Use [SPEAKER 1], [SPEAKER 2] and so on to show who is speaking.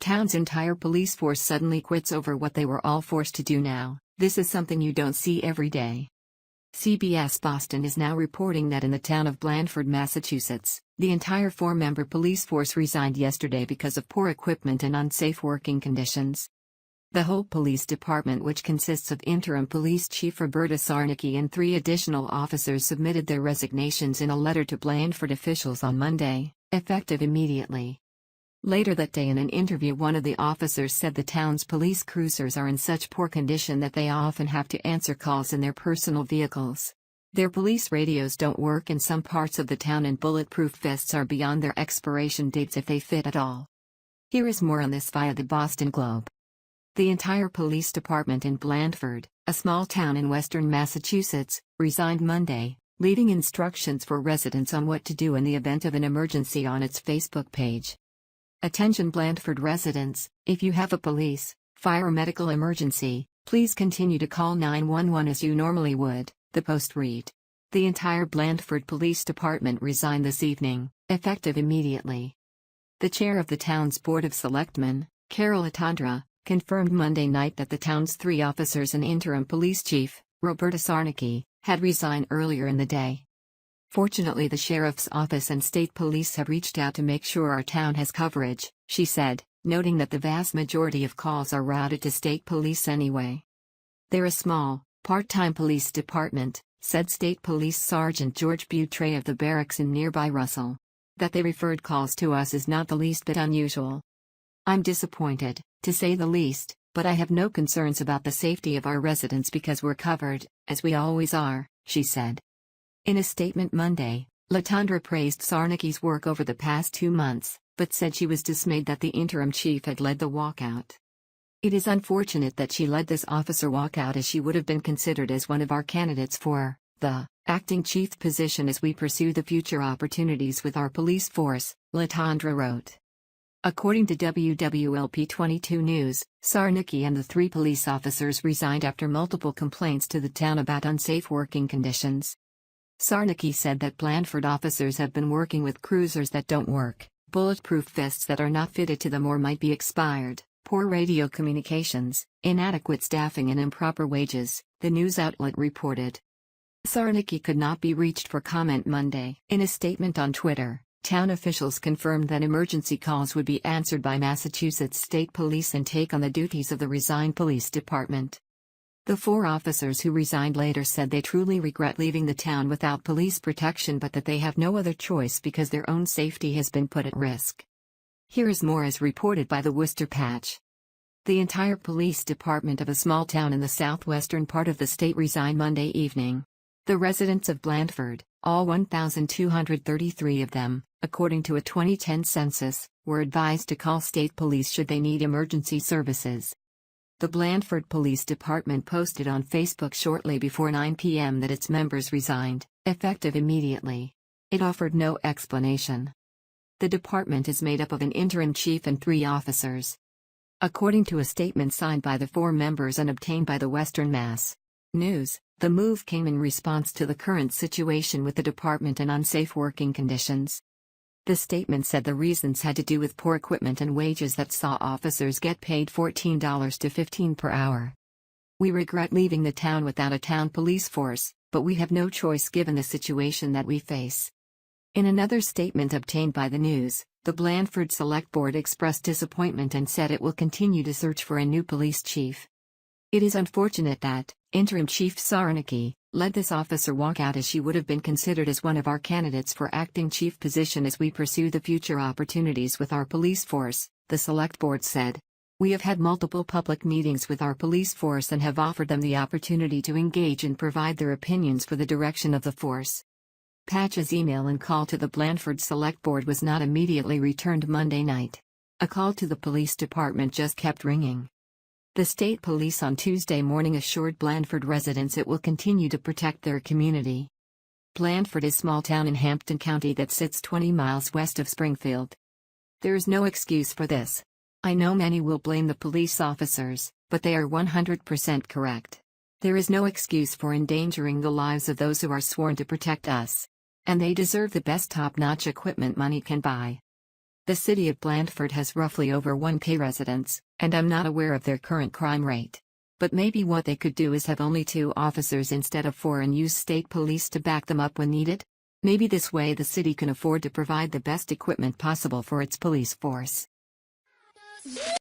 [SPEAKER 1] Town's entire police force suddenly quits over what they were all forced to do now. This is something you don't see every day. CBS Boston is now reporting that in the town of Blandford, Massachusetts, the entire four-member police force resigned yesterday because of poor equipment and unsafe working conditions. The whole police department, which consists of interim police chief Roberta Sarnicki and 3 additional officers, submitted their resignations in a letter to Blandford officials on Monday, effective immediately. Later that day in an interview, one of the officers said the town's police cruisers are in such poor condition that they often have to answer calls in their personal vehicles. Their police radios don't work in some parts of the town, and bulletproof vests are beyond their expiration dates if they fit at all. Here is more on this via the Boston Globe. The entire police department in Blandford, a small town in western Massachusetts, resigned Monday, leaving instructions for residents on what to do in the event of an emergency on its Facebook page. Attention Blandford residents, if you have a police, fire or medical emergency, please continue to call 911 as you normally would, the post read. The entire Blandford Police Department resigned this evening, effective immediately. The chair of the town's Board of Selectmen, Carol Latondra, confirmed Monday night that the town's 3 officers and interim police chief, Roberta Sarnicki, had resigned earlier in the day. Fortunately, the sheriff's office and state police have reached out to make sure our town has coverage, she said, noting that the vast majority of calls are routed to state police anyway. They're a small, part-time police department, said State Police Sergeant George Butre of the barracks in nearby Russell. That they referred calls to us is not the least bit unusual. I'm disappointed, to say the least, but I have no concerns about the safety of our residents because we're covered, as we always are, she said. In a statement Monday, Latondra praised Sarnicki's work over the past 2 months, but said she was dismayed that the interim chief had led the walkout. It is unfortunate that she led this officer walkout, as she would have been considered as one of our candidates for the acting chief position as we pursue the future opportunities with our police force, Latondra wrote. According to WWLP 22 News, Sarnicki and the 3 police officers resigned after multiple complaints to the town about unsafe working conditions. Sarnicki said that Blandford officers have been working with cruisers that don't work, bulletproof vests that are not fitted to them or might be expired, poor radio communications, inadequate staffing and improper wages, the news outlet reported. Sarnicki could not be reached for comment Monday. In a statement on Twitter, town officials confirmed that emergency calls would be answered by Massachusetts State Police and take on the duties of the resigned police department. The 4 officers who resigned later said they truly regret leaving the town without police protection, but that they have no other choice because their own safety has been put at risk. Here is more as reported by the Worcester Patch. The entire police department of a small town in the southwestern part of the state resigned Monday evening. The residents of Blandford, all 1,233 of them, according to a 2010 census, were advised to call state police should they need emergency services. The Blandford Police Department posted on Facebook shortly before 9 p.m. that its members resigned, effective immediately. It offered no explanation. The department is made up of an interim chief and 3 officers. According to a statement signed by the 4 members and obtained by the Western Mass News, the move came in response to the current situation with the department and unsafe working conditions. The statement said the reasons had to do with poor equipment and wages that saw officers get paid $14 to $15 per hour. We regret leaving the town without a town police force, but we have no choice given the situation that we face. In another statement obtained by the news, the Blandford Select Board expressed disappointment and said it will continue to search for a new police chief. It is unfortunate that Interim Chief Sarnicki led this officer walkout, as she would have been considered as one of our candidates for acting chief position as we pursue the future opportunities with our police force, the Select Board said. We have had multiple public meetings with our police force and have offered them the opportunity to engage and provide their opinions for the direction of the force. Patch's email and call to the Blandford Select Board was not immediately returned Monday night. A call to the police department just kept ringing. The state police on Tuesday morning assured Blandford residents it will continue to protect their community. Blandford is a small town in Hampton County that sits 20 miles west of Springfield. There is no excuse for this. I know many will blame the police officers, but they are 100% correct. There is no excuse for endangering the lives of those who are sworn to protect us. And they deserve the best top-notch equipment money can buy. The city of Blandford has roughly over 1,000 residents, and I'm not aware of their current crime rate. But maybe what they could do is have only 2 officers instead of 4 and use state police to back them up when needed? Maybe this way the city can afford to provide the best equipment possible for its police force.